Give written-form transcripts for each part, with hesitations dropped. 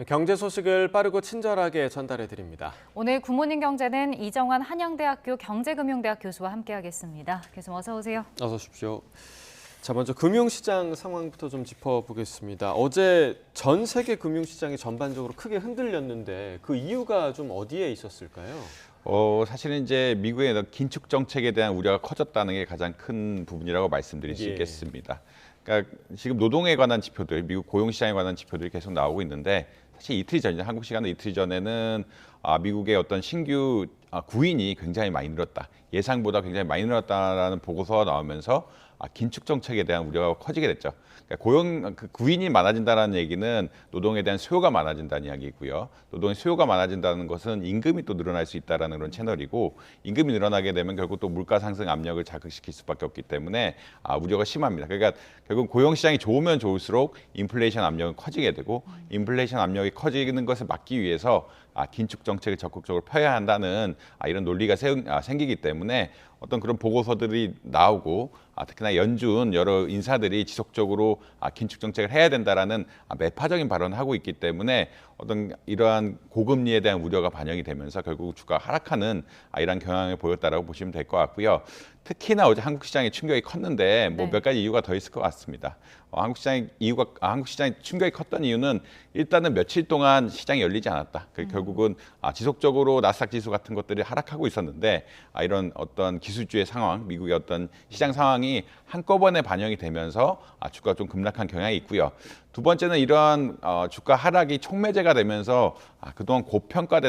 경제 소식을 빠르고 친절하게 전달해 드립니다. 오늘 굿모닝 경제는 이정환 한양대학교 경제금융대학 교수와 함께하겠습니다. 교수님 어서 오세요. 어서 오십시오. 자, 먼저 금융시장 상황부터 좀 짚어보겠습니다. 어제 전 세계 금융시장이 전반적으로 크게 흔들렸는데 그 이유가 좀 어디에 있었을까요? 사실은 이제 미국의 긴축 정책에 대한 우려가 커졌다는 게 가장 큰 부분이라고 말씀드릴 수 예. 있겠습니다. 그러니까 지금 노동에 관한 지표들, 미국 고용시장에 관한 지표들이 계속 나오고 있는데 사실 이틀 전이죠. 한국 시간으로 이틀 전에는 미국의 어떤 신규 구인이 굉장히 많이 늘었다. 예상보다 굉장히 많이 늘었다라는 보고서가 나오면서 긴축 정책에 대한 우려가 커지게 됐죠. 그러니까 구인이 많아진다는 얘기는 노동에 대한 수요가 많아진다는 이야기고요. 노동의 수요가 많아진다는 것은 임금이 또 늘어날 수 있다는 그런 채널이고, 임금이 늘어나게 되면 결국 또 물가 상승 압력을 자극시킬 수밖에 없기 때문에 우려가 심합니다. 그러니까 결국 고용 시장이 좋으면 좋을수록 인플레이션 압력은 커지게 되고, 인플레이션 압력이 커지는 것을 막기 위해서 긴축 정책을 적극적으로 펴야 한다는 이런 논리가 생기기 때문에 어떤 그런 보고서들이 나오고, 특히나 연준 여러 인사들이 지속적으로 긴축 정책을 해야 된다라는 매파적인 발언을 하고 있기 때문에 어떤 이러한 고금리에 대한 우려가 반영이 되면서 결국 주가가 하락하는 이러한 경향을 보였다라고 보시면 될 것 같고요. 특히나 어제 한국 시장의 충격이 컸는데 몇 가지 이유가 더 있을 것 같습니다. 한국 시장이 충격이 컸던 이유는 일단은 며칠 동안 시장이 열리지 않았다. 결국은 지속적으로 나스닥 지수 같은 것들이 하락하고 있었는데 이런 어떤 기술주의 상황, 미국의 어떤 시장 상황이 한꺼번에 반영이 되면서 주가가 좀 급락한 경향이 있고요. 두 번째는 이러한 주가 하락이 촉매제가 되면서 그동안 고평가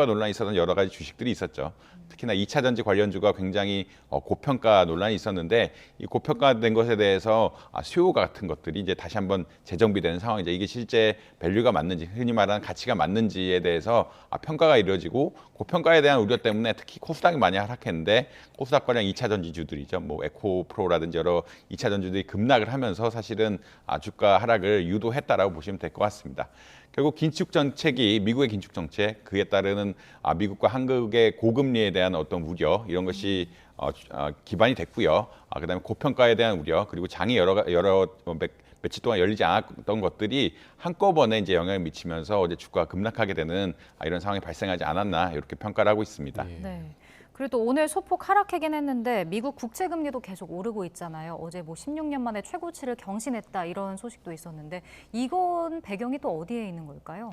논란이 있었던 여러 가지 주식들이 있었죠. 특히나 2차 전지 관련주가 굉장히 고평가 논란이 있었는데, 이 고평가된 것에 대해서 수요 같은 것들이 이제 다시 한번 재정비되는 상황이죠. 이게 실제 밸류가 맞는지, 흔히 말하는 가치가 맞는지에 대해서 평가가 이루어지고, 고평가에 대한 우려 때문에 특히 코스닥이 많이 하락했는데, 코스닥 관련 2차 전지주들이죠. 에코프로라든지 여러 2차 전지주들이 급락을 하면서 사실은 주가 하락을 유도했다라고 보시면 될 것 같습니다. 결국 긴축 정책이, 미국의 긴축 정책, 그에 따르는 미국과 한국의 고금리에 대한 어떤 우려, 이런 것이 기반이 됐고요. 그다음에 고평가에 대한 우려, 그리고 장이 며칠 동안 열리지 않았던 것들이 한꺼번에 이제 영향을 미치면서 어제 주가가 급락하게 되는 이런 상황이 발생하지 않았나, 이렇게 평가를 하고 있습니다. 예. 네. 그래도 오늘 소폭 하락하긴 했는데 미국 국채 금리도 계속 오르고 있잖아요. 어제 16년 만에 최고치를 경신했다 이런 소식도 있었는데 이건 배경이 또 어디에 있는 걸까요?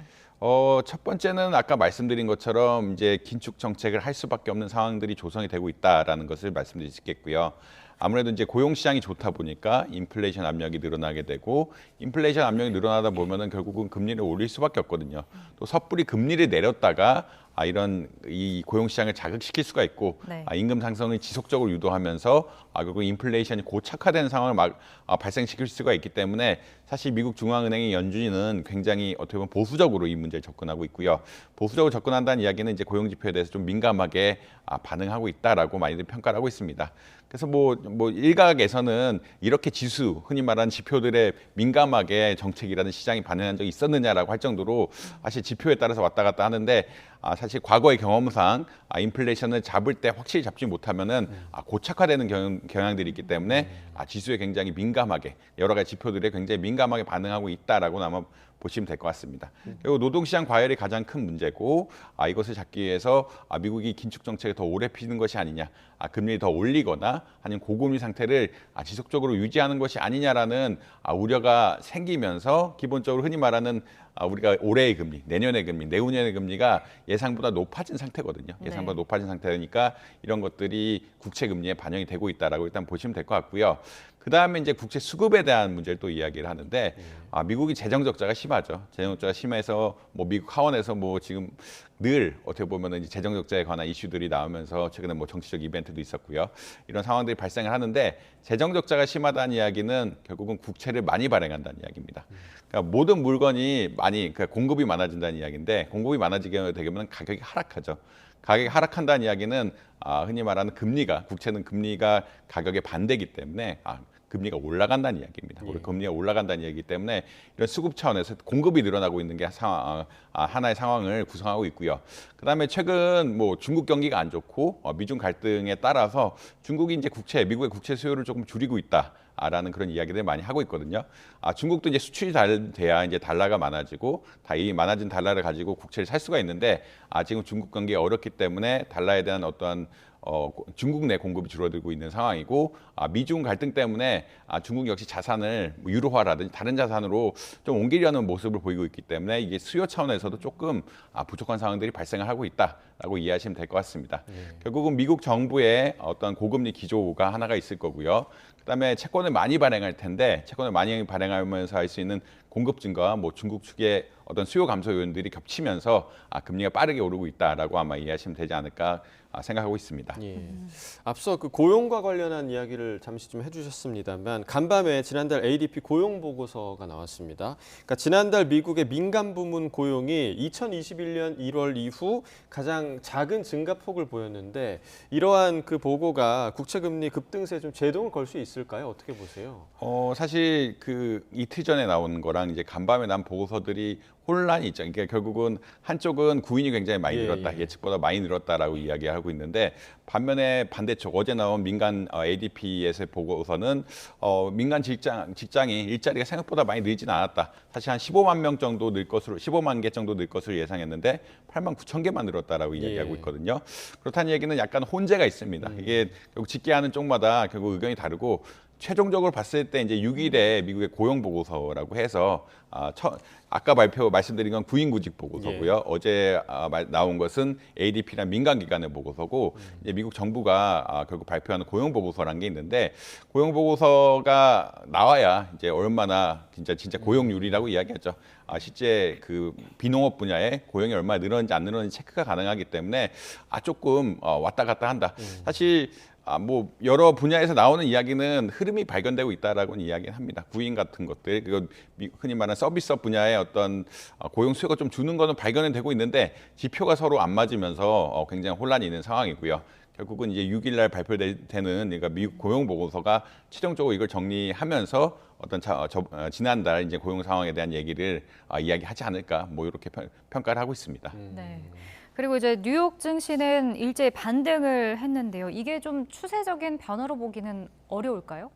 첫 번째는 아까 말씀드린 것처럼 이제 긴축 정책을 할 수밖에 없는 상황들이 조성이 되고 있다라는 것을 말씀드릴 수 있겠고요. 아무래도 이제 고용 시장이 좋다 보니까 인플레이션 압력이 늘어나게 되고, 인플레이션 압력이 늘어나다 보면은 결국은 금리를 올릴 수밖에 없거든요. 또 섣불리 금리를 내렸다가 이 고용 시장을 자극시킬 수가 있고, 네. 임금 상승을 지속적으로 유도하면서 결국 인플레이션이 고착화되는 상황을 발생시킬 수가 있기 때문에, 사실 미국 중앙은행의 연준은 굉장히 어떻게 보면 보수적으로 이 문제에 접근하고 있고요. 보수적으로 접근한다는 이야기는 이제 고용 지표에 대해서 좀 민감하게 반응하고 있다라고 많이들 평가를 하고 있습니다. 그래서 일각에서는 이렇게 흔히 말하는 지표들에 민감하게 정책이라는 시장이 반응한 적이 있었느냐라고 할 정도로 사실 지표에 따라서 왔다 갔다 하는데, 사실 과거의 경험상 인플레이션을 잡을 때 확실히 잡지 못하면은 고착화되는 경향들이 있기 때문에 지수에 굉장히 민감하게, 여러 가지 지표들에 굉장히 민감하게 반응하고 있다라고 아마 보시면 될 것 같습니다. 그리고 노동시장 과열이 가장 큰 문제고, 이것을 잡기 위해서 미국이 긴축 정책을 더 오래 피는 것이 아니냐, 금리를 더 올리거나 아니면 고금리 상태를 지속적으로 유지하는 것이 아니냐라는 우려가 생기면서, 기본적으로 흔히 말하는 우리가 올해의 금리, 내년의 금리, 내후년의 금리가 예상보다 높아진 상태거든요. 예상보다 높아진 상태니까 이런 것들이 국채 금리에 반영이 되고 있다라고 일단 보시면 될 것 같고요. 그 다음에 이제 국채 수급에 대한 문제를 또 이야기를 하는데, 미국이 재정 적자가 심하죠. 재정 적자가 심해서 미국 하원에서 지금 늘 어떻게 보면은 이제 재정 적자에 관한 이슈들이 나오면서 최근에 정치적 이벤트도 있었고요. 이런 상황들이 발생을 하는데, 재정 적자가 심하다는 이야기는 결국은 국채를 많이 발행한다는 이야기입니다. 그러니까 모든 물건이 그러니까 공급이 많아진다는 이야기인데, 공급이 많아지게 되면 가격이 하락하죠. 가격이 하락한다는 이야기는 흔히 말하는 국채는 금리가 가격에 반대이기 때문에 금리가 올라간다는 이야기입니다. 우리 금리가 올라간다는 이야기이기 때문에 이런 수급 차원에서 공급이 늘어나고 있는 게 하나의 상황을 구성하고 있고요. 그다음에 최근 중국 경기가 안 좋고 미중 갈등에 따라서 중국이 이제 미국의 국채 수요를 조금 줄이고 있다. 라는 그런 이야기들 많이 하고 있거든요. 중국도 이제 수출이 잘 돼야 이제 달러가 많아지고 이 많아진 달러를 가지고 국채를 살 수가 있는데 지금 중국 관계가 어렵기 때문에 달러에 대한 어떠한 중국 내 공급이 줄어들고 있는 상황이고 미중 갈등 때문에 중국 역시 자산을 뭐 유로화라든지 다른 자산으로 좀 옮기려는 모습을 보이고 있기 때문에 이게 수요 차원에서도 조금 부족한 상황들이 발생을 하고 있다라고 이해하시면 될 것 같습니다. 결국은 미국 정부의 어떤 고금리 기조가 하나가 있을 거고요. 그다음에 채권을 많이 발행할 텐데 채권을 많이 발행하면서 할 수 있는 공급 증가와 뭐 중국 측의 어떤 수요 감소 요인들이 겹치면서 금리가 빠르게 오르고 있다라고 아마 이해하시면 되지 않을까 생각하고 있습니다. 예. 앞서 그 고용과 관련한 이야기를 잠시 좀 해주셨습니다만 간밤에 지난달 ADP 고용 보고서가 나왔습니다. 그러니까 지난달 미국의 민간 부문 고용이 2021년 1월 이후 가장 작은 증가폭을 보였는데 이러한 그 보고가 국채금리 급등세에 좀 제동을 걸 수 있을까요? 어떻게 보세요? 사실 그 이틀 전에 나온 거랑 이제 간밤에 난 보고서들이 혼란이 있죠. 그러니까 결국은 한쪽은 구인이 굉장히 많이 늘었다, 예측보다 많이 늘었다라고 이야기하고 있는데 반면에 반대쪽 어제 나온 민간 ADP에서 보고서는 민간 직장이 일자리가 생각보다 많이 늘지는 않았다. 사실 한 15만 명 정도 늘 것으로 15만 개 정도 늘 것으로 예상했는데 8만 9천 개만 늘었다라고 이야기하고 있거든요. 그렇다는 얘기는 약간 혼재가 있습니다. 이게 결국 집계하는 쪽마다 결국 의견이 다르고 최종적으로 봤을 때 이제 6일에 미국의 고용 보고서라고 해서 아까 말씀드린 건 구인구직 보고서고요. 어제 나온 것은 ADP나 민간 기관의 보고서고 이제 미국 정부가 결국 발표하는 고용 보고서라는 게 있는데 고용 보고서가 나와야 이제 얼마나 진짜 고용률이라고 이야기하죠. 실제 그 비농업 분야에 고용이 얼마나 늘었는지 안 늘었는지 체크가 가능하기 때문에 조금 왔다 갔다 한다. 사실 뭐 여러 분야에서 나오는 이야기는 흐름이 발견되고 있다라고는 이야기는 합니다. 구인 같은 것들, 그리고 흔히 말하는 서비스업 분야의 어떤 고용 수요가 좀 주는 거는 발견은 되고 있는데 지표가 서로 안 맞으면서 굉장히 혼란이 있는 상황이고요. 결국은 이제 6일 날 발표되는 그러니까 미국 고용 보고서가 최종적으로 이걸 정리하면서 어떤 지난달 이제 고용 상황에 대한 얘기를 이야기하지 않을까 뭐 이렇게 평가를 하고 있습니다. 네. 그리고 이제 뉴욕 증시는 일제히 반등을 했는데요. 이게 좀 추세적인 변화로 보기는 어려울까요?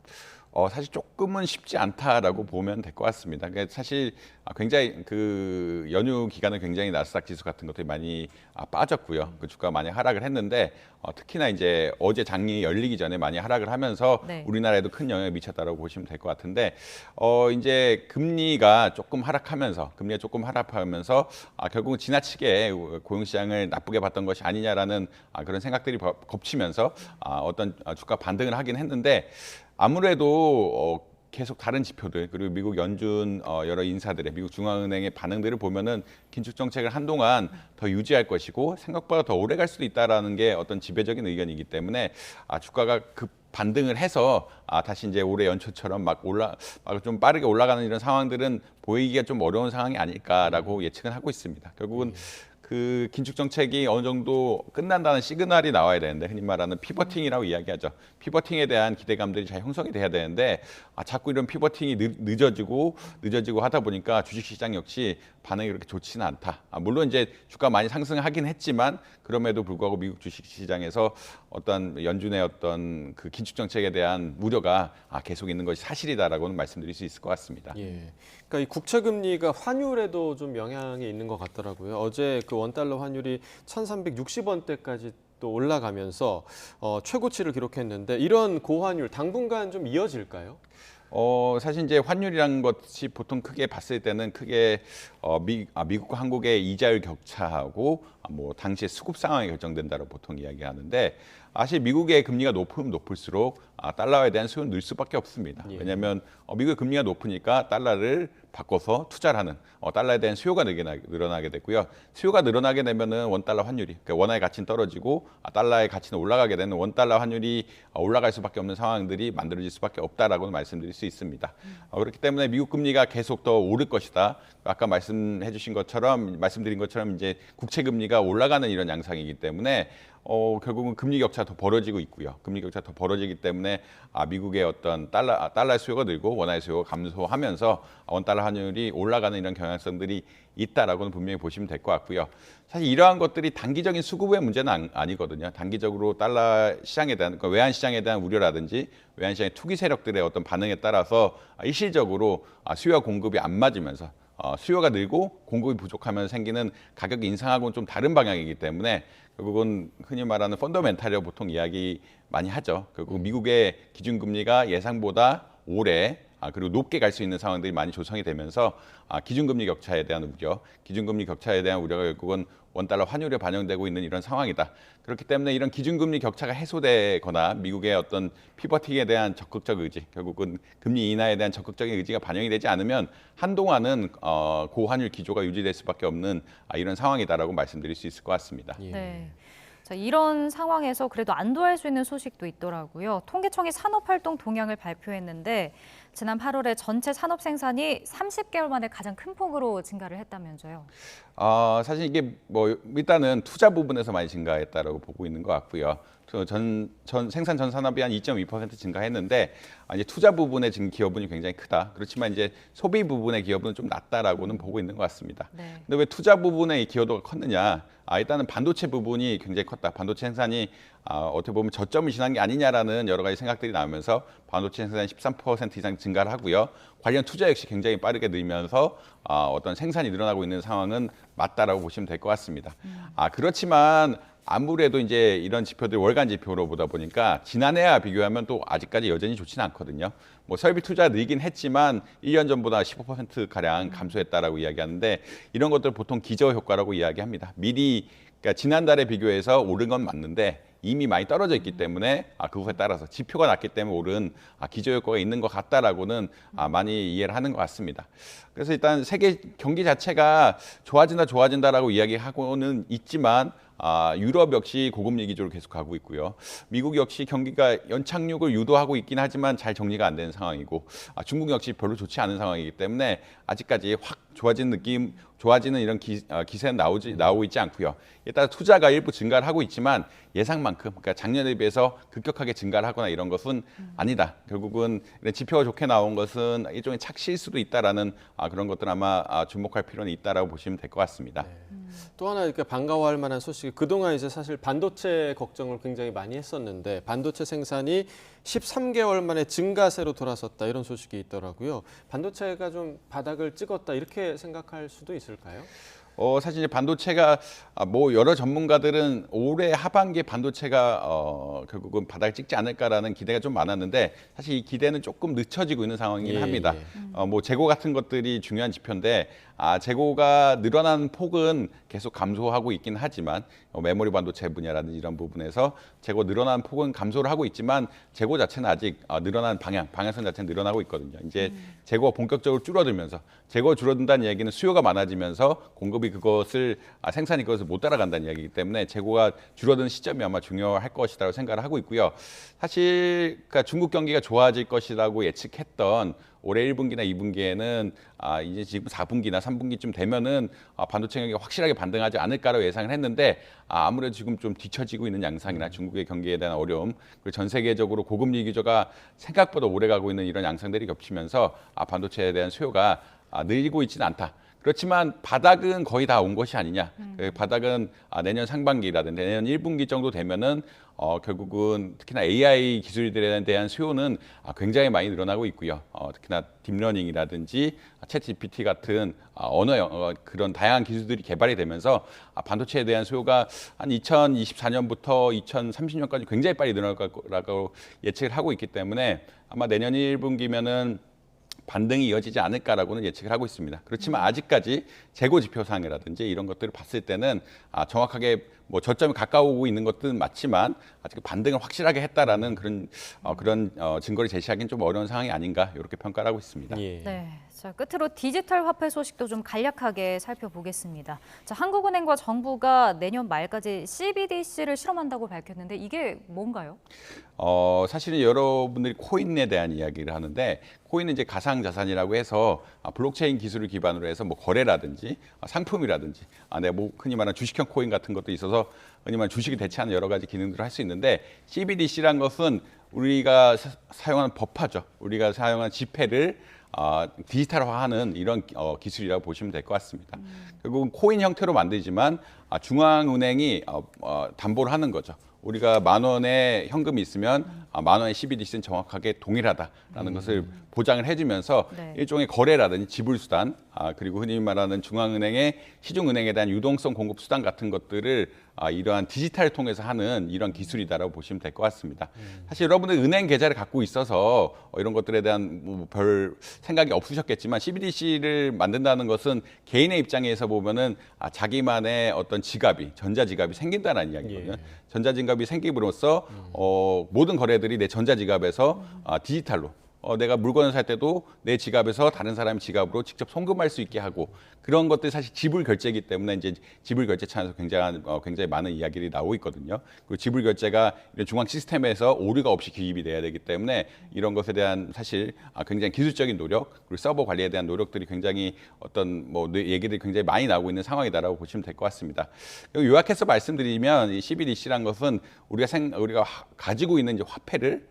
사실 조금은 쉽지 않다라고 보면 될 것 같습니다. 그러니까 사실 굉장히 그 연휴 기간에 굉장히 나스닥 지수 같은 것들이 많이 빠졌고요. 그 주가가 많이 하락을 했는데 특히나 이제 어제 장이 열리기 전에 많이 하락을 하면서 우리나라에도 큰 영향을 미쳤다라고 보시면 될 것 같은데 이제 금리가 조금 하락하면서 결국은 지나치게 고용시장을 나쁘게 봤던 것이 아니냐라는 그런 생각들이 겹치면서 어떤 주가 반등을 하긴 했는데 아무래도 계속 다른 지표들 그리고 미국 연준 여러 인사들의 미국 중앙은행의 반응들을 보면은 긴축 정책을 한동안 더 유지할 것이고 생각보다 더 오래 갈 수도 있다라는 게 어떤 지배적인 의견이기 때문에 주가가 급 반등을 해서 다시 이제 올해 연초처럼 막 좀 빠르게 올라가는 이런 상황들은 보이기가 좀 어려운 상황이 아닐까라고 예측은 하고 있습니다. 결국은 그 긴축 정책이 어느 정도 끝난다는 시그널이 나와야 되는데 흔히 말하는 피버팅이라고 이야기하죠. 피버팅에 대한 기대감들이 잘 형성이 돼야 되는데 자꾸 이런 피버팅이 늦어지고 하다 보니까 주식시장 역시 반응이 그렇게 좋지는 않다. 물론 이제 주가 많이 상승하긴 했지만 그럼에도 불구하고 미국 주식시장에서 어떤 연준의 어떤 그 긴축 정책에 대한 우려가 계속 있는 것이 사실이다라고는 말씀드릴 수 있을 것 같습니다. 예. 그러니까 이 국채 금리가 환율에도 좀 영향이 있는 것 같더라고요. 어제 그 원달러 환율이 1,360원대까지 또 올라가면서 최고치를 기록했는데 이런 고환율 당분간 좀 이어질까요? 사실 이제 환율이라는 것이 보통 크게 봤을 때는 크게 미국과 한국의 이자율 격차하고 뭐 당시의 수급 상황이 결정된다고 보통 이야기하는데 사실 미국의 금리가 높으면 높을수록 달러에 대한 수요는 늘 수밖에 없습니다. 왜냐하면 미국의 금리가 높으니까 달러를 바꿔서 투자를 하는 달러에 대한 수요가 늘어나게 되고요. 수요가 늘어나게 되면은 원달러 환율이 그러니까 원화의 가치는 떨어지고 달러의 가치는 올라가게 되는 원달러 환율이 올라갈 수밖에 없는 상황들이 만들어질 수밖에 없다라고 말씀드릴 수 있습니다. 그렇기 때문에 미국 금리가 계속 더 오를 것이다. 아까 말씀드린 것처럼 이제 국채 금리가 올라가는 이런 양상이기 때문에 결국은 금리 격차가 더 벌어지고 있고요. 금리 격차가 더 벌어지기 때문에 미국의 어떤 달러 수요가 늘고 원화의 수요가 감소하면서 원달러 환율이 올라가는 이런 경향성들이 있다라고는 분명히 보시면 될 것 같고요. 사실 이러한 것들이 단기적인 수급의 문제는 아니거든요. 단기적으로 달러 시장에 대한 그러니까 외환 시장에 대한 우려라든지 외환 시장의 투기 세력들의 어떤 반응에 따라서 일시적으로 수요와 공급이 안 맞으면서 수요가 늘고 공급이 부족하면 생기는 가격 인상하고는 좀 다른 방향이기 때문에 결국은 흔히 말하는 펀더멘탈이라고 보통 이야기 많이 하죠. 결국 미국의 기준금리가 예상보다 오래 그리고 높게 갈 수 있는 상황들이 많이 조성이 되면서 기준금리 격차에 대한 우려, 기준금리 격차에 대한 우려가 결국은 원달러 환율에 반영되고 있는 이런 상황이다. 그렇기 때문에 이런 기준금리 격차가 해소되거나 미국의 어떤 피버팅에 대한 적극적 의지, 결국은 금리 인하에 대한 적극적인 의지가 반영이 되지 않으면 한동안은 고환율 기조가 유지될 수밖에 없는 이런 상황이다라고 말씀드릴 수 있을 것 같습니다. 예. 네. 자, 이런 상황에서 그래도 안도할 수 있는 소식도 있더라고요. 통계청이 산업활동 동향을 발표했는데 지난 8월에 전체 산업 생산이 30개월 만에 가장 큰 폭으로 증가를 했다면서요. 사실 이게 뭐 일단은 투자 부분에서 많이 증가했다라고 보고 있는 것 같고요. 생산 전 산업이 한 2.2% 증가했는데 이제 투자 부분의 기여분이 굉장히 크다. 그렇지만 이제 소비 부분의 기여분은 좀 낮다라고는 보고 있는 것 같습니다. 네. 근데 왜 투자 부분의 기여도가 컸느냐? 일단은 반도체 부분이 굉장히 컸다. 반도체 생산이 어떻게 보면 저점을 지난 게 아니냐라는 여러 가지 생각들이 나오면서 반도체 생산이 13% 이상 증가를 하고요. 관련 투자 역시 굉장히 빠르게 늘면서 어떤 생산이 늘어나고 있는 상황은 맞다라고 보시면 될 것 같습니다. 그렇지만 아무래도 이제 이런 지표들 월간 지표로 보다 보니까 지난해와 비교하면 또 아직까지 여전히 좋지는 않거든요. 뭐 설비 투자 늘긴 했지만 1년 전보다 15%가량 감소했다라고 이야기하는데 이런 것들 보통 기저 효과라고 이야기합니다. 미리 그러니까 지난달에 비교해서 오른 건 맞는데 이미 많이 떨어져 있기 때문에 그거에 따라서 지표가 낮기 때문에 오른 기저 효과가 있는 것 같다라고는 많이 이해를 하는 것 같습니다. 그래서 일단 세계 경기 자체가 좋아진다라고 이야기하고는 있지만 유럽 역시 고금리 기조를 계속 가고 있고요. 미국 역시 경기가 연착륙을 유도하고 있긴 하지만 잘 정리가 안 되는 상황이고 중국 역시 별로 좋지 않은 상황이기 때문에 아직까지 확 좋아지는 이런 기세는 나오고 있지 않고요. 일단 투자가 일부 증가를 하고 있지만 예상만큼 그러니까 작년에 비해서 급격하게 증가를 하거나 이런 것은 아니다. 결국은 이런 지표가 좋게 나온 것은 일종의 착시일 수도 있다라는 그런 것들 아마 주목할 필요는 있다라고 보시면 될 것 같습니다. 또 하나 이렇게 반가워할 만한 소식이 그동안 이제 사실 반도체 걱정을 굉장히 많이 했었는데 반도체 생산이 13개월 만에 증가세로 돌아섰다 이런 소식이 있더라고요. 반도체가 좀 바닥을 찍었다 이렇게 생각할 수도 있을까요? 사실 이제 반도체가 뭐 여러 전문가들은 올해 하반기에 반도체가 결국은 바닥을 찍지 않을까라는 기대가 좀 많았는데 사실 이 기대는 조금 늦춰지고 있는 상황이긴 합니다. 뭐 재고 같은 것들이 중요한 지표인데 재고가 늘어나는 폭은 계속 감소하고 있긴 하지만 메모리 반도체 분야라든지 이런 부분에서 재고 늘어나는 폭은 감소를 하고 있지만 재고 자체는 아직 늘어나는 방향성 자체는 늘어나고 있거든요. 이제 재고가 본격적으로 줄어들면서 재고가 줄어든다는 얘기는 수요가 많아지면서 공급이 생산이 그것을 못 따라간다는 이야기이기 때문에 재고가 줄어드는 시점이 아마 중요할 것이라고 생각을 하고 있고요. 사실 그러니까 중국 경기가 좋아질 것이라고 예측했던 올해 1분기나 2분기에는 이제 지금 4분기나 3분기쯤 되면은 반도체 경기가 확실하게 반등하지 않을까라고 예상을 했는데 아무래도 지금 좀 뒤처지고 있는 양상이나 중국의 경기에 대한 어려움 그리고 전 세계적으로 고금리 기조가 생각보다 오래 가고 있는 이런 양상들이 겹치면서 반도체에 대한 수요가 늘고 있지는 않다. 그렇지만 바닥은 거의 다 온 것이 아니냐. 바닥은 내년 상반기라든지 내년 1분기 정도 되면은 결국은 특히나 AI 기술들에 대한 수요는 굉장히 많이 늘어나고 있고요. 특히나 딥러닝이라든지 챗 GPT 같은 그런 다양한 기술들이 개발이 되면서 반도체에 대한 수요가 한 2024년부터 2030년까지 굉장히 빨리 늘어날 거라고 예측을 하고 있기 때문에 아마 내년 1분기면은 반등이 이어지지 않을까라고는 예측을 하고 있습니다. 그렇지만 아직까지 재고 지표상이라든지 이런 것들을 봤을 때는 정확하게 뭐 저점이 가까우고 있는 것들은 맞지만 아직 반등을 확실하게 했다라는 그런 증거를 제시하기는 좀 어려운 상황이 아닌가 이렇게 평가를 하고 있습니다. 예. 네. 자, 끝으로 디지털 화폐 소식도 좀 간략하게 살펴보겠습니다. 자, 한국은행과 정부가 내년 말까지 CBDC를 실험한다고 밝혔는데 이게 뭔가요? 사실은 여러분들이 코인에 대한 이야기를 하는데 코인은 이제 가상 자산이라고 해서 블록체인 기술을 기반으로 해서 뭐 거래라든지 상품이라든지 내가 뭐 흔히 말하는 주식형 코인 같은 것도 있어서 흔히 말하는 주식을 대체하는 여러 가지 기능들을 할 수 있는데 CBDC란 것은 우리가 사용하는 법화죠. 우리가 사용하는 지폐를 디지털화하는 이런 기술이라고 보시면 될 것 같습니다. 결국은 코인 형태로 만들지만 중앙은행이 담보를 하는 거죠. 우리가 10,000원의 현금이 있으면 10,000원의 CBDC는 정확하게 동일하다라는 것을 보장을 해주면서 네. 일종의 거래라든지 지불수단 그리고 흔히 말하는 중앙은행의 시중은행에 대한 유동성 공급 수단 같은 것들을 이러한 디지털을 통해서 하는 이런 기술이다라고 보시면 될 것 같습니다. 사실 여러분들 은행 계좌를 갖고 있어서 이런 것들에 대한 뭐 별 생각이 없으셨겠지만 CBDC를 만든다는 것은 개인의 입장에서 보면은 자기만의 어떤 지갑이 전자지갑이 생긴다는 이야기거든요. 예. 전자지갑이 생김으로써 모든 거래들이 내 전자지갑에서 디지털로 내가 물건을 살 때도 내 지갑에서 다른 사람의 지갑으로 직접 송금할 수 있게 하고 그런 것들이 사실 지불 결제이기 때문에 이제 지불 결제 차원에서 굉장히 많은 이야기들이 나오고 있거든요. 그리고 지불 결제가 이런 중앙 시스템에서 오류가 없이 기입이 돼야 되기 때문에 이런 것에 대한 사실 굉장히 기술적인 노력 그리고 서버 관리에 대한 노력들이 굉장히 어떤 뭐 얘기들이 굉장히 많이 나오고 있는 상황이다라고 보시면 될 것 같습니다. 요약해서 말씀드리면 이 CBDC란 것은 우리가 가지고 있는 이제 화폐를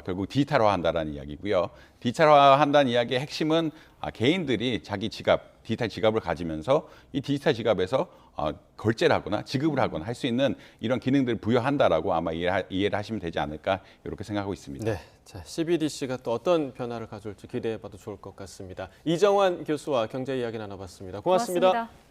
결국 디지털화한다라는 이야기고요. 디지털화한다는 이야기의 핵심은 개인들이 자기 지갑, 디지털 지갑을 가지면서 이 디지털 지갑에서 결제를 하거나 지급을 하거나 할 수 있는 이런 기능들을 부여한다라고 아마 이해를 하시면 되지 않을까 이렇게 생각하고 있습니다. 네, 자, CBDC가 또 어떤 변화를 가져올지 기대해봐도 좋을 것 같습니다. 이정환 교수와 경제 이야기 나눠봤습니다. 고맙습니다. 고맙습니다.